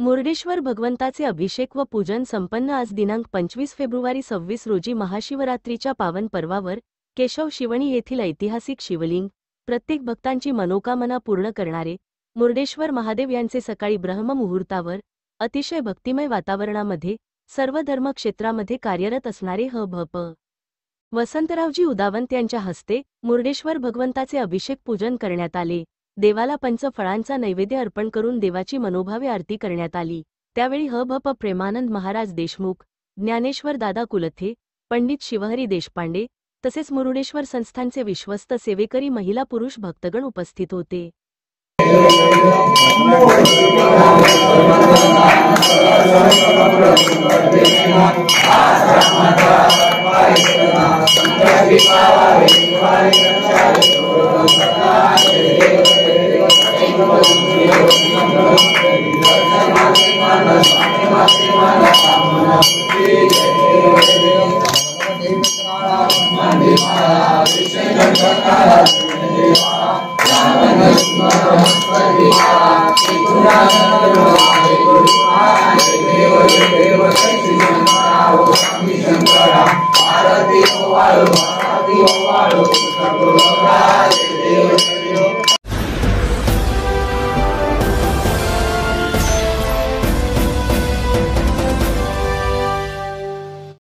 मुर्डेश्वर भगवंताचे अभिषेक व पूजन संपन्न। आज दिनांक 25 फेब्रुवारी 26 रोजी महाशिवरात्रीच्या पावन पर्वावर केशव शिवणी येथील ऐतिहासिक शिवलिंग, प्रत्येक भक्तांची मनोकामना पूर्ण करणारे मुर्डेश्वर महादेव यांचे सकाळी ब्रह्ममुहूर्तावर अतिशय भक्तिमय वातावरणामध्ये सर्व धर्म क्षेत्रामध्ये कार्यरत असणारे ह.भ.प. वसंतरावजी उदावंत यांच्या हस्ते मुर्डेश्वर भगवंताचे अभिषेक पूजन करण्यात आले। देवाला पंचफळांचा नैवेद्य अर्पण करून देवाची मनोभावे आरती करण्यात आली। त्यावेळी ह.भ.प. प्रेमानंद महाराज देशमुख, ज्ञानेश्वर दादा कुलथे, पंडित शिवहरी देशपांडे तसेच मुरुडेश्वर संस्थानचे विश्वस्त सेवेकरी महिला पुरुष भक्तगण उपस्थित होते। आरती